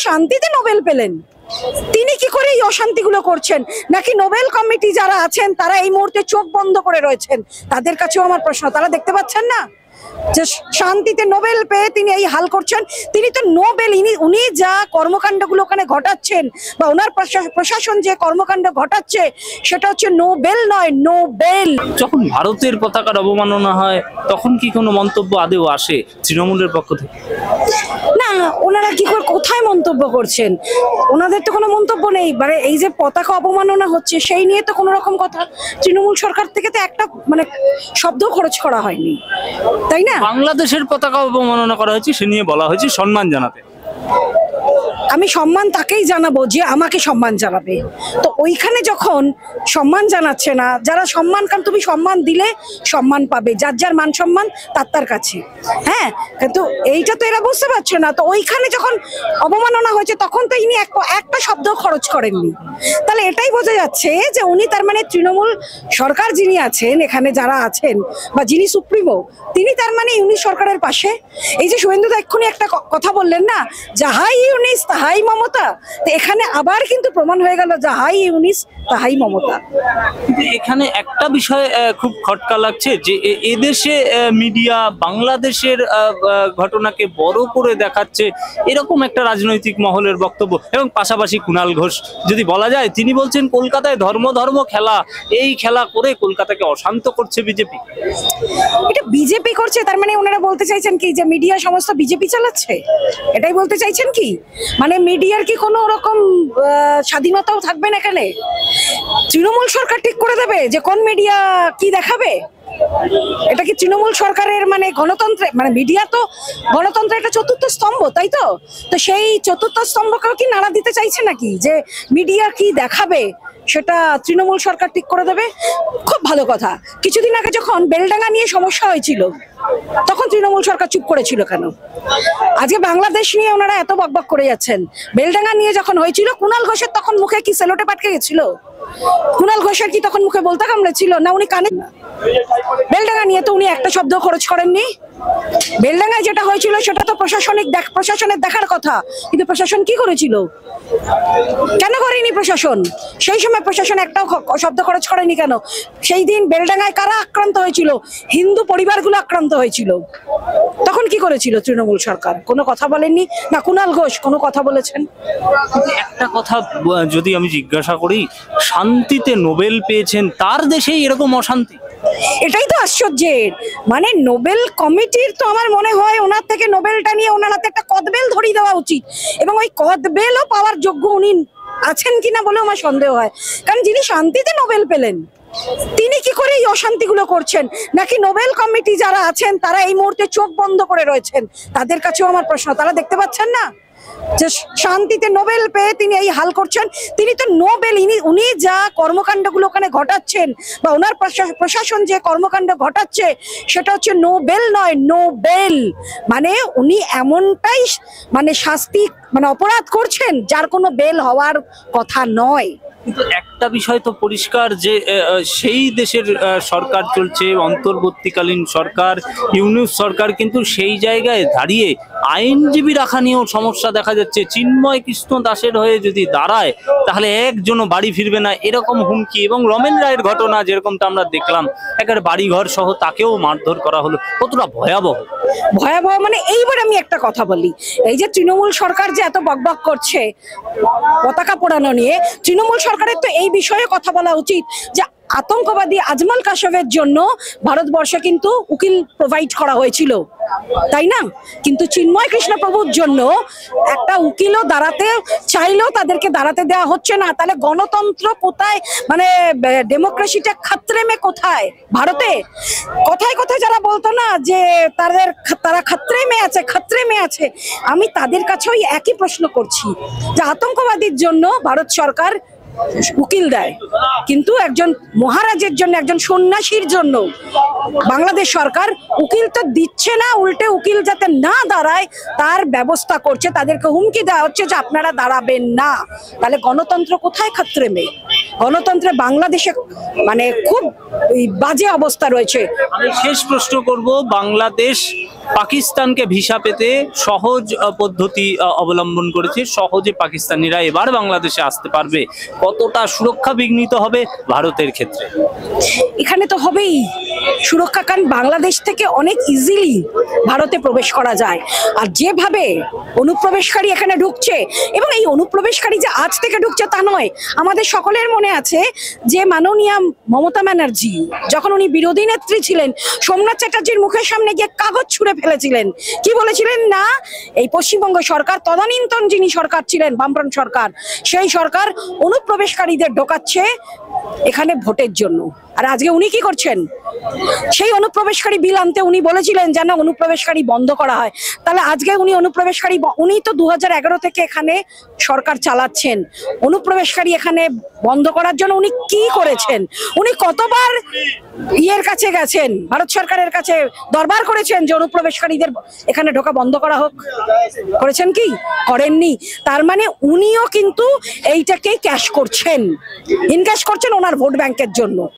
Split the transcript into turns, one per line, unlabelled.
শান্তিতে নোবেল পেলেন, তিনি কি করে এই অশান্তিগুলো করছেন? নাকি নোবেল কমিটি যারা আছেন তারা এই মুহূর্তে চোখ বন্ধ করে রয়েছেন? তাদের কাছেও আমার প্রশ্ন, তারা দেখতে পাচ্ছেন না যে শান্তিতে নোবেল পেয়ে তিনি এই হাল করছেন? তিনি তো নোবেল, উনি যা কর্মকাণ্ডগুলো ওখানে ঘটাচ্ছেন বা ওনার প্রশাসন যে কর্মকাণ্ড ঘটাচ্ছে সেটা হচ্ছে নোবেল নয়, নোবেল।
যখন ভারতের পতাকার অবমাননা হয় তখন কি কোনো মন্তব্য আদেও আসে তৃণমূলের পক্ষ থেকে?
না, ওনারা কি করে কোথায় মন্তব্য করছেন? ওনাদের তো কোনো মন্তব্য নেই। মানে এই যে পতাকা অবমাননা হচ্ছে সেই নিয়ে তো কোনো রকম কথা তৃণমূল সরকার থেকে তো একটা মানে শব্দ খরচ করা হয়নি, তাই না?
বাংলাদেশের পতাকা অবমাননা করা হয়েছে, সে নিয়ে বলা হয়েছে সম্মান জানাতে।
আমি সম্মান তাকেই জানাবো যে আমাকে সম্মান জানাবে। তো ওইখানে যখন সম্মান জানাচ্ছে না, যারা সম্মান, কারণ তুমি সম্মান দিলে সম্মান পাবে, যার যার মান সম্মান তার তার কাছে। হ্যাঁ, কিন্তু এইটা তো এরা বুঝতে পারছে না। তো ওইখানে যখন অবমাননা হয়েছে তখন তো ইনি একটা শব্দ খরচ করেননি। তাহলে এটাই বোঝা যাচ্ছে যে উনি তার মানে তৃণমূল সরকার যিনি আছেন, এখানে যারা আছেন বা যিনি সুপ্রিমো, তিনি তার মানে ইউনিশ সরকারের পাশে। এই যে শুভেন্দু দা এক্ষুনি একটা কথা বললেন না, যাহাই ইউনিশ তাহাই মমতা, তো এখানে আবার কিন্তু প্রমাণ হয়ে গেল যাহাই ইউনিশ তাহাই মমতা।
এখানে একটা বিষয় খুব খটকা লাগছে যে এদেশে মিডিয়া বাংলাদেশের ঘটনাকে বড় করে দেখাচ্ছে, এরকম একটা রাজনৈতিক মহলের বক্তব্য। এবং পাশাপাশি কুণাল ঘোষ যদি বলা যায়, তিনি বলছেন কলকাতায় ধর্ম খেলা, এই খেলা করে কলকাতাকে অশান্ত করছে বিজেপি।
এটা বিজেপি করছে, তার মানে ওনারা বলতে চাইছেন কি যে মিডিয়া সমস্ত বিজেপি চালাচ্ছে? এটাই বলতে চাইছেন কি? মানে মিডিয়ার কি কোনো রকম স্বাধীনতাও থাকবে না এখানে? তৃণমূল সরকার ঠিক করে দেবে যে কোন মিডিয়া কি দেখাবে? এটা কি তৃণমূল সরকারের মানে গণতন্ত্রে, মানে মিডিয়া তো গণতন্ত্রের একটা চতুর্থ স্তম্ভ, তাই তো? তো সেই চতুর্থ স্তম্ভকেও কি নাড়া দিতে চাইছে নাকি যে মিডিয়া কি দেখাবে সেটা তৃণমূল সরকার ঠিক করে দেবে? খুব ভালো কথা। কিছুদিন আগে যখন বেলডাঙ্গা নিয়ে সমস্যা হয়েছিল তখন তৃণমূল সরকার চুপ করেছিল কেন? আজকে বাংলাদেশ নিয়ে ওনারা এত বকবক করে যাচ্ছেন। বেলডাঙ্গা নিয়ে যখন হয়েছিল, কুণাল ঘোষের তখন মুখে কি সেলোটে পাটকে গেছিল? কুণাল ঘোষের কি তখন মুখে বলতে কামড়েছিল না? উনি কানে না। বেলডাঙ্গা নিয়ে তো উনি একটা শব্দ খরচ করেননি। বেলডাঙ্গায় যেটা হয়েছিল সেটা তো প্রশাসনের দেখার কথা, কিন্তু প্রশাসন কি করেছিল? কেন করেনি প্রশাসন? সেই সময় প্রশাসন একটাও শব্দ খরচ করেনি কেন? সেই দিন বেলডাঙ্গায় কারা আক্রান্ত হয়েছিল? হিন্দু পরিবারগুলো আক্রান্ত হয়েছিল। তখন কি করেছিল তৃণমূল সরকার? কোনো কথা বলেননি না। কুণাল ঘোষ কোনো কথা বলেছেন?
একটা কথা যদি আমি জিজ্ঞাসা করি, শান্তিতে নোবেল পেয়েছেন, তার দেশেই এরকম অশান্তি?
এটাই তো আশ্চর্যের। মানে নোবেল কমিটির তো আমার মনে হয় ওনার থেকে নোবেলটা নিয়ে ওনার হাতে একটা কদবেল ধরিয়ে দেওয়া উচিত, এবং ওই কদবেলও পাওয়ার যোগ্য উনি আছেন কিনা বলেও আমার সন্দেহ হয়। কারণ যিনি শান্তিতে নোবেল পেলেন, তিনি কি করে এই অশান্তিগুলো করছেন? নাকি নোবেল কমিটি যারা আছেন তারা এই মুহূর্তে চোখ বন্ধ করে রয়েছেন? তাদের কাছেও আমার প্রশ্ন, তারা দেখতে পাচ্ছেন না যে শান্তিতে নোবেল পেয়ে তিনি এই হাল করছেন? তিনি তো নোবেল, উনি যা কর্মকাণ্ডগুলো ওখানে ঘটাচ্ছেন বা ওনার প্রশাসন যে কর্মকাণ্ড ঘটাচ্ছে সেটা হচ্ছে নোবেল নয়, নোবেল। মানে উনি এমনটাই মানে শাস্তি মানে অপরাধ করছেন যার কোনো বেল হওয়ার কথা নয়।
কিন্তু একটা বিষয় তো পরিষ্কার যে সেই দেশের সরকার চলছে, অন্তর্বর্তীকালীন সরকার, ইউনিশ সরকার, কিন্তু সেই জায়গায় দাঁড়িয়ে আইনজীবী রাখা নিয়েও সমস্যা দেখা যাচ্ছে। চিন্ময় কৃষ্ণ দাসের হয়ে যদি দাঁড়ায় তাহলে একজনও বাড়ি ফিরবে না, এরকম হুমকি। এবং রমেন রায়ের ঘটনা যেরকমটা আমরা দেখলাম, একেবারে বাড়িঘর সহ তাকেও মারধর করা হলো, কতটা ভয়াবহ?
ভয়াবহ মানে এইবার আমি একটা কথা বলি, এই যে তৃণমূল সরকার যে এত বকবক করছে পতাকা পোড়ানো নিয়ে, তৃণমূল সরকারের তো এই বিষয়ে কথা বলা উচিত যে আতঙ্কবাদী আজমল কাশফের জন্য ভারতবর্ষে কিন্তু উকিল প্রোভাইড করা হয়েছিল, তাই না? কিন্তু চিন্ময় কৃষ্ণ প্রভুর জন্য একটা উকিলও দাঁড়াতে চাইলেও তাদেরকে দাঁড়াতে দেওয়া হচ্ছে না। তাহলে গণতন্ত্র কোথায়? মানে ডেমোক্রেসিটা খাতরে মে কোথায়? ভারতে কথায় কথায় যারা বলতো না যে তারা খাতরে মে আছে, আমি তাদের কাছেও একই প্রশ্ন করছি যে আতঙ্কবাদীর জন্য ভারত সরকার উকিল দেয়, কিন্তু একজন মহারাজের জন্য, একজন সন্ন্যাসীর জন্য বাংলাদেশ সরকার উকিল তো দিচ্ছে না, উল্টে উকিল যাতে না দাঁড়ায় তার ব্যবস্থা করছে, তাদেরকে হুমকি দেওয়া হচ্ছে যে আপনারা দাঁড়াবেন না। তাহলে গণতন্ত্র কোথায় খাতরে মে? গণতন্ত্রে বাংলাদেশে মানে খুব বাজে অবস্থা রয়েছে।
আমি শেষ প্রশ্ন করব, বাংলাদেশ পাকিস্তানকে ভিসা পেতে সহজ পদ্ধতি অবলম্বন করেছে, সহজে পাকিস্তানিরা এবার বাংলাদেশে আসতে পারবে, কতটা সুরক্ষা বিঘ্নিত হবে ভারতের ক্ষেত্রে?
এখানে তো হবেই সুরক্ষা, কারণ বাংলাদেশ থেকে অনেক ইজিলি ভারতে প্রবেশ করা যায়। আর যেভাবে অনুপ্রবেশকারী এখানে ঢুকছে, এবং এই অনুপ্রবেশকারী যে আজ থেকে ঢুকছে তা নয়, আমাদের সকলের মনে আছে যে মাননীয়া মমতা ব্যানার্জি যখন উনি বিরোধী নেত্রী ছিলেন, সোমনাথ চ্যাটার্জির মুখের সামনে গিয়ে কাগজ ছুঁড়ে ফেলেছিলেন। কি বলেছিলেন? না, এই পশ্চিমবঙ্গ সরকার, তদানীন্তন যিনি সরকার ছিলেন বামফ্রন্ট সরকার, সেই সরকার অনুপ্রবেশকারীদের ঢোকাচ্ছে এখানে ভোটের জন্য। আর আজকে উনি কি করছেন? সেই অনুপ্রবেশকারী বিল আনতে উনি বলেছিলেন যেন অনুপ্রবেশকারী বন্ধ করা হয়। তাহলে আজকে উনি অনুপ্রবেশকারী, উনি তো 2011 থেকে এখানে সরকার চালাচ্ছেন, অনুপ্রবেশকারী এখানে বন্ধ করার জন্য উনি কি করেছেন? উনি কতবার ইয়ের কাছে গেছেন, ভারত সরকারের কাছে দরবার করেছেন যে অনুপ্রবেশকারীদের এখানে ঢোকা বন্ধ করা হোক? করেছেন কি? করেননি। তার মানে উনিও কিন্তু এইটাকেই ক্যাশ করছেন, ইনক্যাশ করছেন ওনার ভোট ব্যাংকের জন্য।